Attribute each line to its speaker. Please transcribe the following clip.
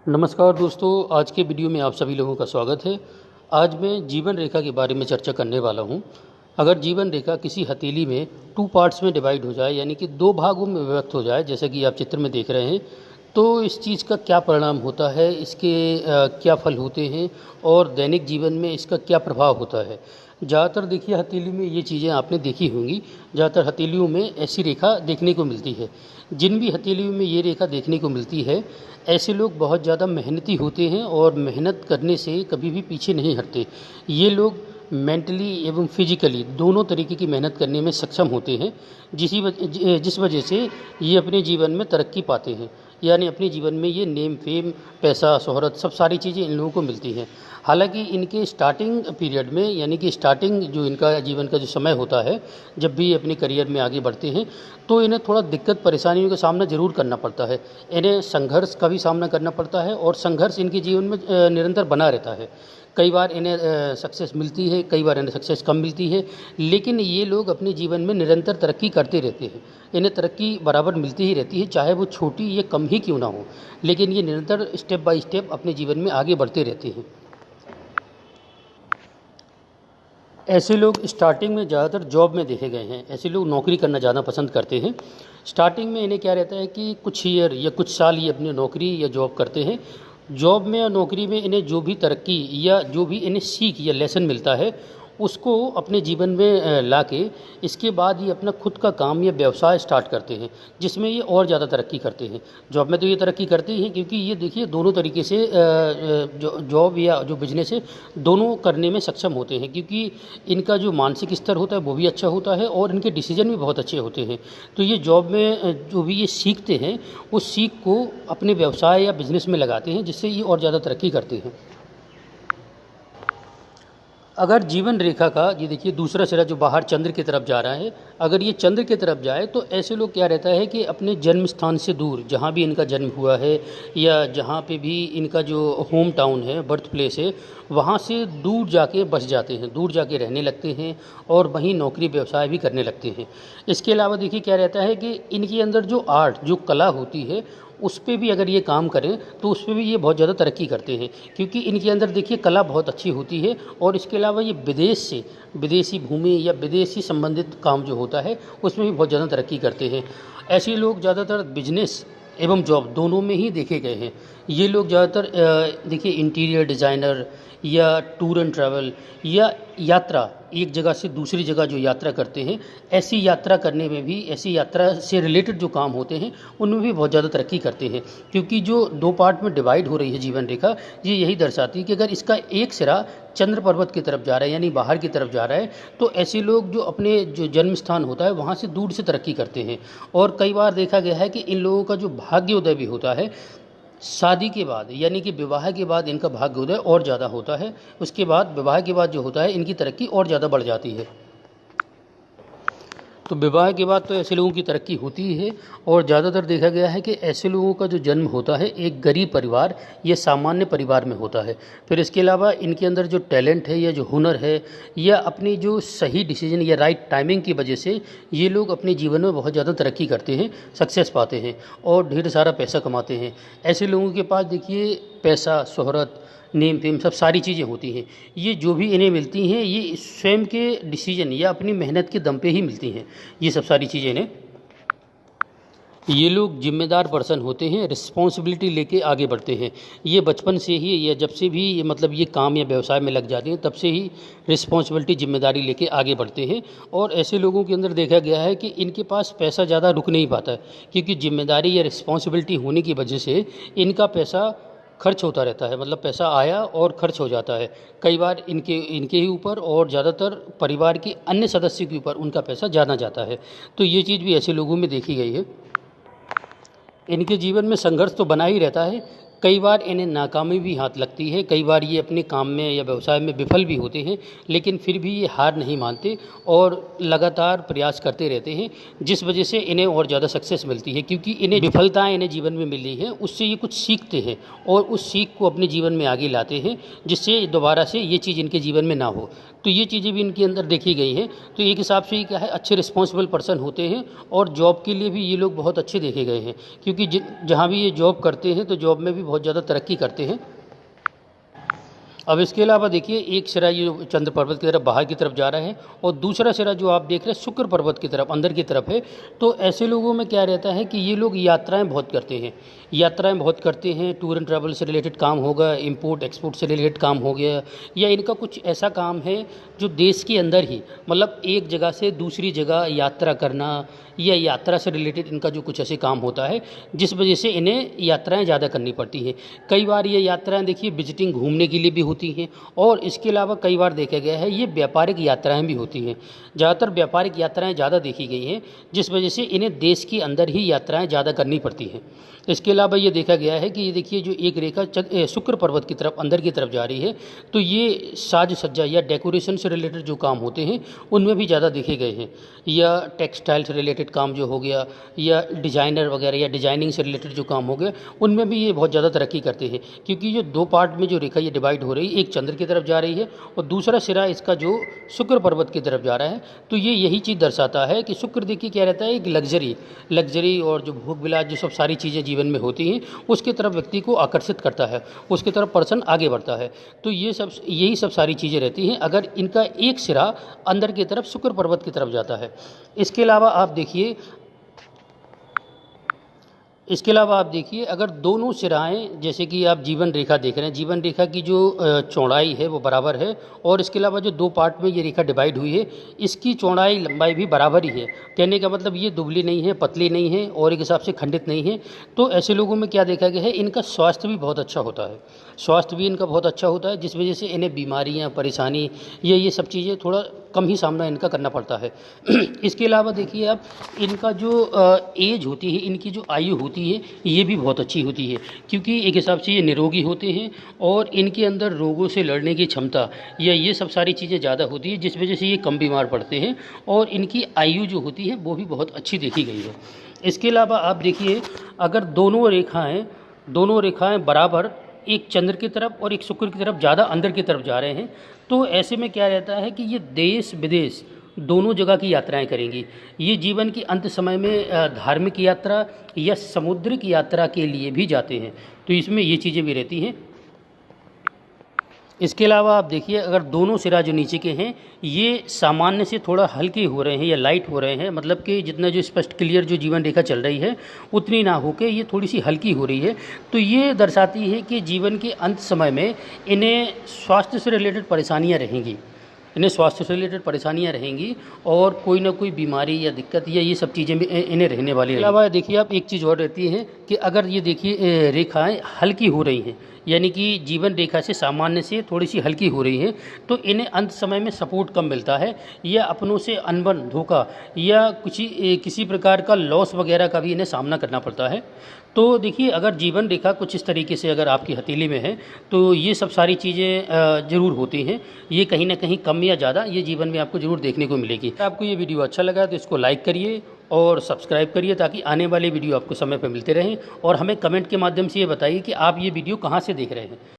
Speaker 1: नमस्कार दोस्तों, आज के वीडियो में आप सभी लोगों का स्वागत है। आज मैं जीवन रेखा के बारे में चर्चा करने वाला हूं। अगर जीवन रेखा किसी हथेली में 2 पार्ट्स में डिवाइड हो जाए, यानी कि 2 भागों में विभक्त हो जाए, जैसा कि आप चित्र में देख रहे हैं, तो इस चीज़ का क्या परिणाम होता है, इसके क्या फल होते हैं और दैनिक जीवन में इसका क्या प्रभाव होता है। ज़्यादातर देखिए हथेली में ये चीज़ें आपने देखी होंगी। ज़्यादातर हथेलियों में ऐसी रेखा देखने को मिलती है। जिन भी हथेलियों में ये रेखा देखने को मिलती है, ऐसे लोग बहुत ज़्यादा मेहनती होते हैं और मेहनत करने से कभी भी पीछे नहीं हटते। ये लोग मेंटली एवं फिजिकली दोनों तरीके की मेहनत करने में सक्षम होते हैं, जिस वजह से ये अपने जीवन में तरक्की पाते हैं। यानी अपने जीवन में ये नेम फेम, पैसा, शोहरत, सब सारी चीज़ें इन लोगों को मिलती हैं। हालांकि इनके स्टार्टिंग पीरियड में, यानी कि स्टार्टिंग जो इनका जीवन का जो समय होता है, जब भी अपने करियर में आगे बढ़ते हैं, तो इन्हें थोड़ा दिक्कत परेशानियों का सामना ज़रूर करना पड़ता है। इन्हें संघर्ष का भी सामना करना पड़ता है और संघर्ष इनके जीवन में निरंतर बना रहता है। कई बार इन्हें सक्सेस मिलती है, कई बार इन्हें सक्सेस कम मिलती है, लेकिन ये लोग अपने जीवन में निरंतर तरक्की करते रहते हैं। इन्हें तरक्की बराबर मिलती ही रहती है, चाहे वो छोटी या कम ही क्यों ना हो, लेकिन ये निरंतर स्टेप बाय स्टेप अपने जीवन में आगे बढ़ते रहते हैं। ऐसे लोग स्टार्टिंग में ज़्यादातर जॉब में देखे गए हैं। ऐसे लोग नौकरी करना ज़्यादा पसंद करते हैं। स्टार्टिंग में इन्हें क्या रहता है कि कुछ ईयर या कुछ साल ये अपनी नौकरी या जॉब करते हैं। जॉब में या नौकरी में इन्हें जो भी तरक्की या जो भी इन्हें सीख या लेसन मिलता है, उसको अपने जीवन में लाके इसके बाद ये अपना खुद का काम या व्यवसाय स्टार्ट करते हैं, जिसमें ये और ज़्यादा तरक्की करते हैं। जॉब में तो ये तरक्की करते ही हैं, क्योंकि ये देखिए दोनों तरीके से जो जॉब या जो बिजनेस है, दोनों करने में सक्षम होते हैं, क्योंकि इनका जो मानसिक स्तर होता है वो भी अच्छा होता है और इनके डिसीजन भी बहुत अच्छे होते हैं। तो ये जॉब में जो भी ये सीखते हैं, उस सीख को अपने व्यवसाय या बिजनेस में लगाते हैं, जिससे ये और ज़्यादा तरक्की करते हैं। अगर जीवन रेखा का ये देखिए दूसरा सिरा जो बाहर चंद्र की तरफ जा रहा है, अगर ये चंद्र की तरफ जाए तो ऐसे लोग क्या रहता है कि अपने जन्म स्थान से दूर, जहाँ भी इनका जन्म हुआ है या जहाँ पे भी इनका जो होम टाउन है, बर्थ प्लेस है, वहाँ से दूर जाके बस जाते हैं, दूर जाके रहने लगते हैं और वहीं नौकरी व्यवसाय भी करने लगते हैं। इसके अलावा देखिए क्या रहता है कि इनके अंदर जो आर्ट, जो कला होती है, उस पे भी अगर ये काम करें तो उस पे भी ये बहुत ज़्यादा तरक्की करते हैं, क्योंकि इनके अंदर देखिए कला बहुत अच्छी होती है। और इसके अलावा ये विदेश से, विदेशी भूमि या विदेशी संबंधित काम जो होता है, उसमें भी बहुत ज़्यादा तरक्की करते हैं। ऐसे लोग ज़्यादातर बिजनेस एवं जॉब दोनों में ही देखे गए हैं। ये लोग ज़्यादातर देखिए इंटीरियर डिज़ाइनर या टूर एंड ट्रैवल या यात्रा, एक जगह से दूसरी जगह जो यात्रा करते हैं, ऐसी यात्रा करने में भी, ऐसी यात्रा से रिलेटेड जो काम होते हैं, उनमें भी बहुत ज़्यादा तरक्की करते हैं। क्योंकि जो 2 पार्ट में डिवाइड हो रही है जीवन रेखा, ये यही दर्शाती है कि अगर इसका एक सिरा चंद्र पर्वत की तरफ जा रहा है, यानी बाहर की तरफ जा रहा है, तो ऐसे लोग जो अपने जो जन्म स्थान होता है वहाँ से दूर से तरक्की करते हैं। और कई बार देखा गया है कि इन लोगों का जो भाग्योदय भी होता है शादी के बाद, यानी कि विवाह के बाद इनका भाग्योदय और ज़्यादा होता है। उसके बाद विवाह के बाद जो होता है, इनकी तरक्की और ज़्यादा बढ़ जाती है। तो विवाह के बाद तो ऐसे लोगों की तरक्की होती ही है। और ज़्यादातर देखा गया है कि ऐसे लोगों का जो जन्म होता है एक गरीब परिवार या सामान्य परिवार में होता है। फिर इसके अलावा इनके अंदर जो टैलेंट है या जो हुनर है या अपनी जो सही डिसीजन या राइट टाइमिंग की वजह से ये लोग अपने जीवन में बहुत ज़्यादा तरक्की करते हैं, सक्सेस पाते हैं और ढेर सारा पैसा कमाते हैं। ऐसे लोगों के पास देखिए पैसा, शोहरत, नेम फेम, सब सारी चीज़ें होती हैं। ये जो भी इन्हें मिलती हैं, ये स्वयं के डिसीजन या अपनी मेहनत के दम पे ही मिलती हैं, ये सब सारी चीज़ें इन्हें। ये लोग जिम्मेदार पर्सन होते हैं, रिस्पॉन्सिबिलिटी लेके आगे बढ़ते हैं। ये बचपन से ही या जब से भी मतलब ये काम या व्यवसाय में लग जाते हैं, तब से ही रिस्पॉन्सिबिलिटी, जिम्मेदारी लेके आगे बढ़ते हैं। और ऐसे लोगों के अंदर देखा गया है कि इनके पास पैसा ज़्यादा रुक नहीं पाता है, क्योंकि जिम्मेदारी या रिस्पॉन्सिबिलिटी होने की वजह से इनका पैसा खर्च होता रहता है। मतलब पैसा आया और खर्च हो जाता है, कई बार इनके इनके ही ऊपर और ज़्यादातर परिवार के अन्य सदस्य के ऊपर उनका पैसा ज़्यादा जाता है। तो ये चीज़ भी ऐसे लोगों में देखी गई है। इनके जीवन में संघर्ष तो बना ही रहता है। कई बार इन्हें नाकामी भी हाथ लगती है, कई बार ये अपने काम में या व्यवसाय में विफल भी होते हैं, लेकिन फिर भी ये हार नहीं मानते और लगातार प्रयास करते रहते हैं, जिस वजह से इन्हें और ज़्यादा सक्सेस मिलती है। क्योंकि इन्हें विफलताएं इन्हें जीवन में मिली है, उससे ये कुछ सीखते हैं और उस सीख को अपने जीवन में आगे लाते हैं, जिससे दोबारा से ये चीज़ इनके जीवन में ना हो। तो ये चीज़ें भी इनके अंदर देखी गई हैं। तो एक हिसाब से ये क्या है, अच्छे रिस्पॉन्सिबल पर्सन होते हैं और जॉब के लिए भी ये लोग बहुत अच्छे देखे गए हैं, क्योंकि जहाँ भी ये जॉब करते हैं तो जॉब में भी बहुत ज़्यादा तरक्की करते हैं। अब इसके अलावा देखिए एक सिरा ये चंद्र पर्वत की तरफ बाहर की तरफ जा रहा है और दूसरा सिरा जो आप देख रहे हैं शुक्र पर्वत की तरफ अंदर की तरफ है। तो ऐसे लोगों में क्या रहता है कि ये लोग यात्राएं बहुत करते हैं, यात्राएं बहुत करते हैं। टूर एंड ट्रैवल से रिलेटेड काम होगा, इंपोर्ट एक्सपोर्ट से रिलेटेड काम हो गया, या इनका कुछ ऐसा काम है जो देश के अंदर ही मतलब एक जगह से दूसरी जगह यात्रा करना, या यात्रा से रिलेटेड इनका जो कुछ ऐसे काम होता है जिस वजह से इन्हें यात्राएं ज़्यादा करनी पड़ती हैं। कई बार ये यात्राएं देखिए विजिटिंग घूमने के लिए भी होती हैं, और इसके अलावा कई बार देखा गया है ये व्यापारिक यात्राएं भी होती हैं। ज़्यादातर व्यापारिक यात्राएं ज़्यादा देखी गई हैं, जिस वजह से इन्हें देश के अंदर ही यात्राएं ज़्यादा करनी पड़ती हैं। इसके अलावा ये देखा गया है कि ये देखिए जो एक रेखा शुक्र पर्वत की तरफ अंदर की तरफ जा रही है, तो ये साज सज्जा या डेकोरेशन से रिलेटेड जो काम होते हैं उनमें भी ज़्यादा देखे गए हैं, या टेक्सटाइल से रिलेटेड काम जो हो गया, या डिज़ाइनर वगैरह या डिज़ाइनिंग से रिलेटेड जो काम हो गया, उनमें भी ये बहुत ज़्यादा तरक्की करते हैं। क्योंकि जो दो पार्ट में जो रेखा ये डिवाइड हो रही है, एक चंद्र की तरफ जा रही है और दूसरा सिरा इसका जो शुक्र पर्वत की तरफ जा रहा है, तो ये यही चीज़ दर्शाता है कि शुक्र देखिए क्या रहता है, एक लग्जरी और जो भोग विलास जो सब सारी चीज़ें जीवन में होती हैं उसके तरफ व्यक्ति को आकर्षित करता है, उसके तरफ पर्सन आगे बढ़ता है। तो ये सब यही सब सारी चीज़ें रहती हैं अगर इनका एक सिरा अंदर की तरफ शुक्र पर्वत की तरफ जाता है। इसके अलावा आप देखिए अगर दोनों सिराएं, जैसे कि आप जीवन रेखा देख रहे हैं, जीवन रेखा की जो चौड़ाई है वो बराबर है, और इसके अलावा जो दो पार्ट में ये रेखा डिवाइड हुई है इसकी चौड़ाई लंबाई भी बराबर ही है। कहने का मतलब ये दुबली नहीं है, पतली नहीं है, और एक हिसाब से खंडित नहीं है। तो ऐसे लोगों में क्या देखा गया है, इनका स्वास्थ्य भी बहुत अच्छा होता है, स्वास्थ्य भी इनका बहुत अच्छा होता है, जिस वजह से इन्हें बीमारियाँ, परेशानी या ये सब चीज़ें थोड़ा कम ही सामना इनका करना पड़ता है। इसके अलावा देखिए आप इनका जो एज होती है, इनकी जो आयु होती है ये भी बहुत अच्छी होती है, क्योंकि एक हिसाब से ये निरोगी होते हैं और इनके अंदर रोगों से लड़ने की क्षमता या ये सब सारी चीज़ें ज़्यादा होती है, जिस वजह से ये कम बीमार पड़ते हैं और इनकी आयु जो होती है वो भी बहुत अच्छी देखी गई है। इसके अलावा आप देखिए अगर दोनों रेखाएँ बराबर एक चंद्र की तरफ और एक शुक्र की तरफ ज़्यादा अंदर की तरफ जा रहे हैं, तो ऐसे में क्या रहता है कि ये देश विदेश दोनों जगह की यात्राएं करेंगी। ये जीवन की अंत समय में धार्मिक यात्रा या समुद्रिक यात्रा के लिए भी जाते हैं, तो इसमें ये चीज़ें भी रहती हैं। इसके अलावा आप देखिए अगर दोनों सिरा जो नीचे के हैं ये सामान्य से थोड़ा हल्के हो रहे हैं या लाइट हो रहे हैं, मतलब कि जितना जो स्पष्ट क्लियर जो जीवन रेखा चल रही है उतनी ना होकर ये थोड़ी सी हल्की हो रही है, तो ये दर्शाती है कि जीवन के अंत समय में इन्हें स्वास्थ्य से रिलेटेड परेशानियाँ रहेंगी, और कोई ना कोई बीमारी या दिक्कत या ये सब चीज़ें भी इन्हें रहने वाली है। अलावा देखिए आप एक चीज़ और रहती है कि अगर ये देखिए रेखाएं हल्की हो रही हैं, यानी कि जीवन रेखा से सामान्य से थोड़ी सी हल्की हो रही है, तो इन्हें अंत समय में सपोर्ट कम मिलता है, या अपनों से अनबन, धोखा या किसी प्रकार का लॉस वगैरह का भी इन्हें सामना करना पड़ता है। तो देखिए अगर जीवन रेखा कुछ इस तरीके से अगर आपकी हथेली में है तो ये सब सारी चीज़ें ज़रूर होती हैं, ये कहीं ना कहीं कम या ज़्यादा ये जीवन में आपको ज़रूर देखने को मिलेगी। आपको ये वीडियो अच्छा लगा तो इसको लाइक करिए और सब्सक्राइब करिए, ताकि आने वाले वीडियो आपको समय पर मिलते रहें, और हमें कमेंट के माध्यम से ये बताइए कि आप ये वीडियो कहाँ से देख रहे हैं।